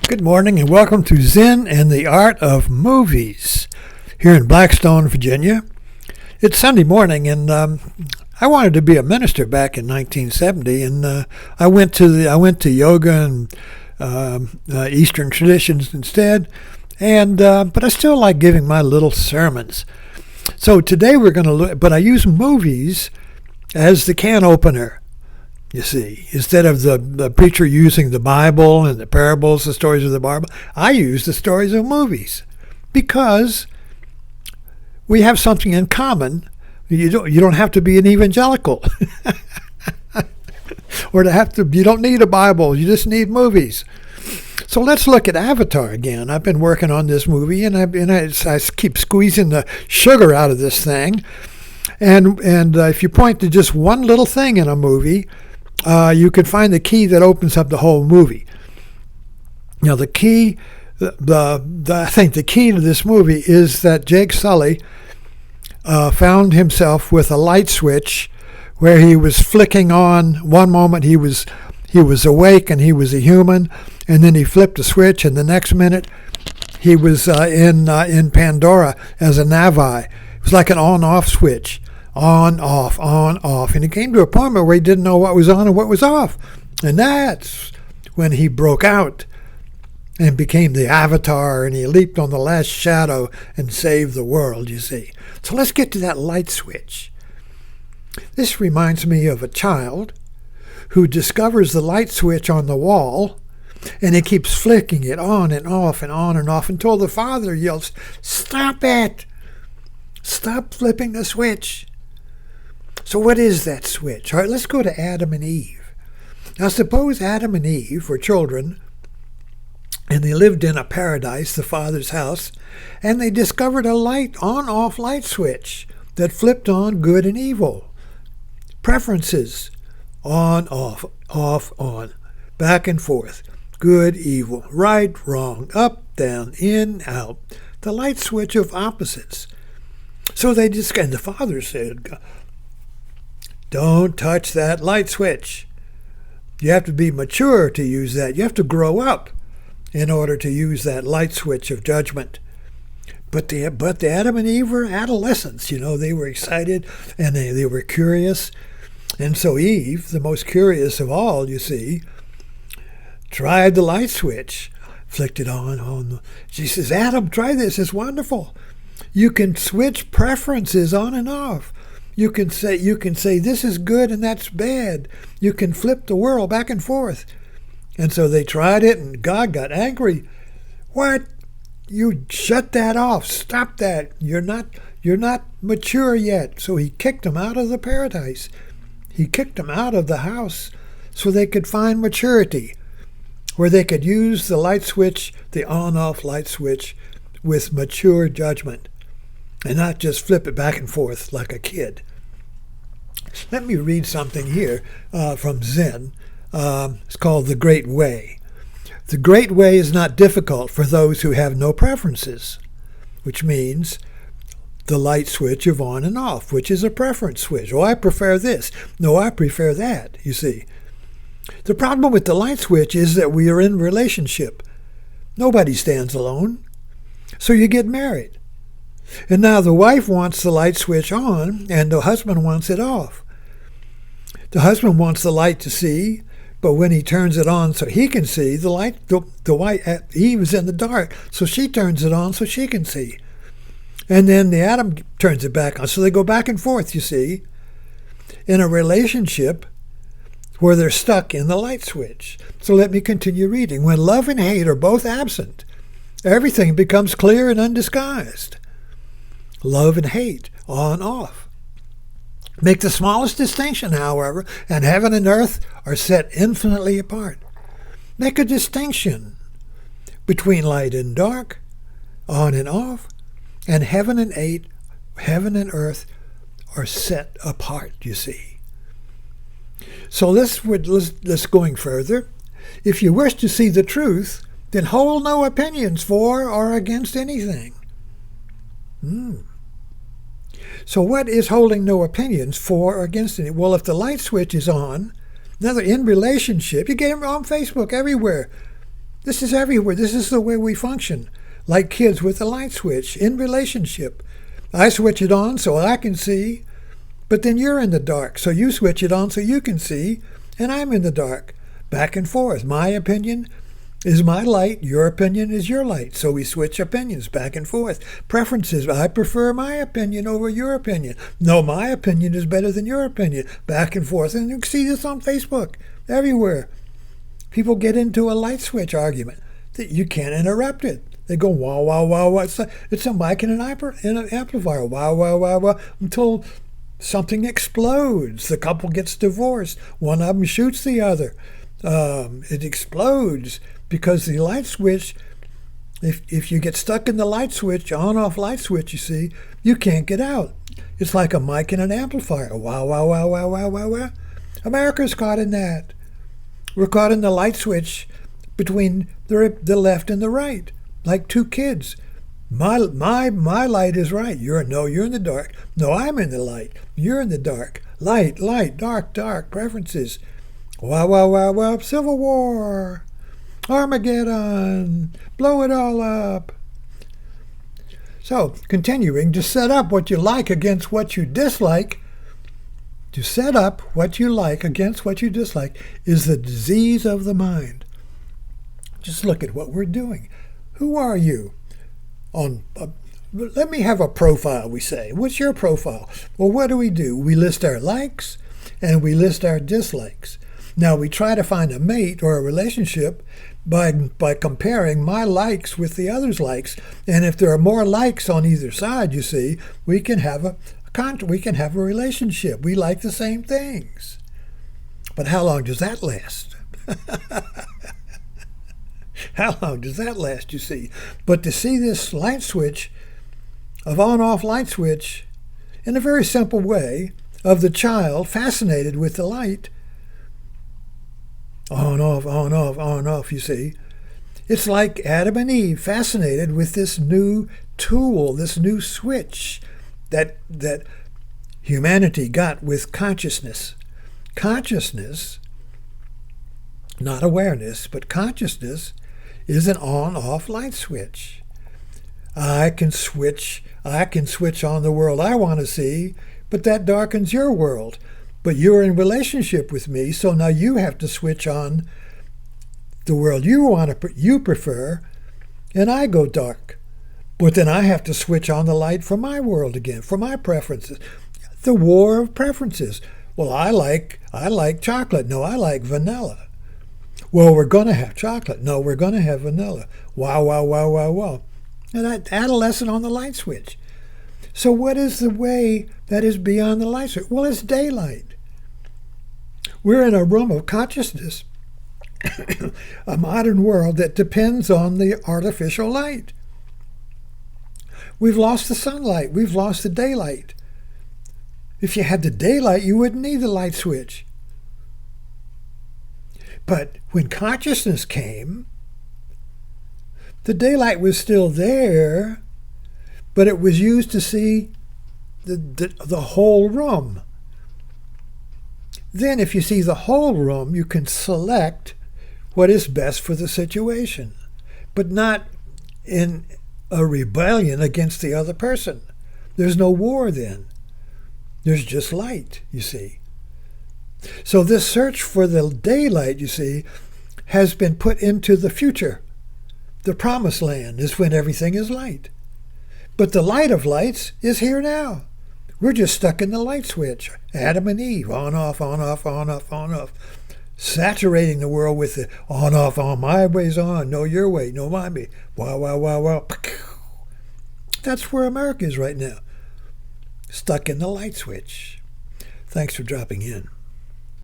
Good morning and welcome to Zen and the Art of Movies here in Blackstone, Virginia. It's Sunday morning and I wanted to be a minister back in 1970 and I went to yoga and Eastern traditions instead, and but I still like giving my little sermons. So today we're going to look, but I use movies as the can opener. You see, instead of the preacher using the Bible and the parables, the stories of the Bible, I use the stories of movies because we have something in common. You don't have to be an evangelical, you don't need a Bible. You just need movies. So let's look at Avatar again. I've been working on this movie, and I keep squeezing the sugar out of this thing. And if you point to just one little thing in a movie, you can find the key that opens up the whole movie. Now, the key, I think the key to this movie is that Jake Sully found himself with a light switch where he was flicking on. One moment he was awake and he was a human, and then he flipped a switch, and the next minute he was in Pandora as a Navi. It was like an on-off switch. On, off. And he came to a point where he didn't know what was on and what was off. And that's when he broke out and became the Avatar, and he leaped on the last shadow and saved the world, you see. So let's get to that light switch. This reminds me of a child who discovers the light switch on the wall, and he keeps flicking it on and off and on and off until the father yells, "Stop it! Stop flipping the switch." So what is that switch? All right, let's go to Adam and Eve. Now suppose Adam and Eve were children and they lived in a paradise, the Father's house, and they discovered a light on-off light switch that flipped on good and evil. Preferences, on, off, on, back and forth, good, evil, right, wrong, up, down, in, out, the light switch of opposites. So and the Father said, "Don't touch that light switch. You have to be mature to use that. You have to grow up in order to use that light switch of judgment." But the Adam and Eve were adolescents. They were excited and they were curious. And so Eve, the most curious of all, you see, tried the light switch, flicked it on. She says, "Adam, try this. It's wonderful. You can switch preferences on and off. You can say this is good and that's bad. You can flip the world back and forth." And so they tried it, and God got angry. "What? You shut that off. Stop that. You're not mature yet." So he kicked them out of the paradise. He kicked them out of the house so they could find maturity, where they could use the light switch, the on-off light switch, with mature judgment, and not just flip it back and forth like a kid. Let me read something here from Zen. It's called The Great Way. "The Great Way is not difficult for those who have no preferences," which means the light switch of on and off, which is a preference switch. "Oh, I prefer this. No, I prefer that," you see. The problem with the light switch is that we are in relationship. Nobody stands alone. So you get married. And now the wife wants the light switch on, and the husband wants it off. The husband wants the light to see, but when he turns it on so he can see, the light, Eve is in the dark, so she turns it on so she can see. And then the Adam turns it back on. So they go back and forth, you see, in a relationship where they're stuck in the light switch. So let me continue reading. "When love and hate are both absent, everything becomes clear and undisguised." Love and hate, on, off. Make the smallest distinction, however, and heaven and earth are set infinitely apart. Make a distinction between light and dark, on and off, and heaven and earth are set apart, you see. So let's going further. If you wish to see the truth, then hold no opinions for or against anything. So what is holding no opinions for or against it? Well, if the light switch is on, another in relationship, you get them on Facebook everywhere. This is everywhere. This is the way we function, like kids with a light switch in relationship. I switch it on so I can see, but then you're in the dark, so you switch it on so you can see, and I'm in the dark. Back and forth. My opinion is my light, your opinion is your light. So we switch opinions back and forth. Preferences. I prefer my opinion over your opinion. No, my opinion is better than your opinion. Back and forth. And you can see this on Facebook, everywhere. People get into a light switch argument that you can't interrupt it. They go, wow, wow, wow, wow. It's a mic and an amplifier. Wow, wow, wow, wow. Until something explodes. The couple gets divorced. One of them shoots the other. It explodes because the light switch, if you get stuck in the light switch, on-off light switch, you see, you can't get out. It's like a mic and an amplifier. Wow, wow, wow, wow, wow, wow, wow. America's caught in that. We're caught in the light switch between the left and the right, like two kids. My light is right. You're in the dark. No, I'm in the light. You're in the dark. Light, dark, preferences. Wow, wow, wow, wow. Civil War. Armageddon. Blow it all up. So, continuing to set up what you like against what you dislike. To set up what you like against what you dislike is the disease of the mind. Just look at what we're doing. Who are you? Let me have a profile, we say. What's your profile? Well, what do? We list our likes and we list our dislikes. Now, we try to find a mate or a relationship by comparing my likes with the other's likes. And if there are more likes on either side, you see, we can have a relationship. We like the same things. But how long does that last? How long does that last, you see? But to see this light switch, of on-off light switch, in a very simple way, of the child fascinated with the light, on, off, you see. It's like Adam and Eve fascinated with this new tool, this new switch that humanity got with consciousness. Consciousness, not awareness, but consciousness is an on-off light switch. I can switch on the world I want to see, but that darkens your world. But you're in relationship with me, so now you have to switch on the world you prefer, and I go dark. But then I have to switch on the light for my world again, for my preferences. The war of preferences. Well, I like chocolate. No, I like vanilla. Well, we're going to have chocolate. No, we're going to have vanilla. Wow, wow, wow, wow, wow. And that adolescent on the light switch. So what is the way that is beyond the light switch? Well, it's daylight. We're in a room of consciousness, a modern world that depends on the artificial light. We've lost the sunlight. We've lost the daylight. If you had the daylight, you wouldn't need the light switch. But when consciousness came, the daylight was still there, but it was used to see the whole room. Then if you see the whole room, you can select what is best for the situation, but not in a rebellion against the other person. There's no war then. There's just light, you see. So this search for the daylight, you see, has been put into the future. The promised land is when everything is light. But the light of lights is here now. We're just stuck in the light switch. Adam and Eve, on, off, on, off, on, off, on, off. Saturating the world with the on, off, on, my way's on, no your way, no my way. Wow, wow, wow, wow. That's where America is right now. Stuck in the light switch. Thanks for dropping in.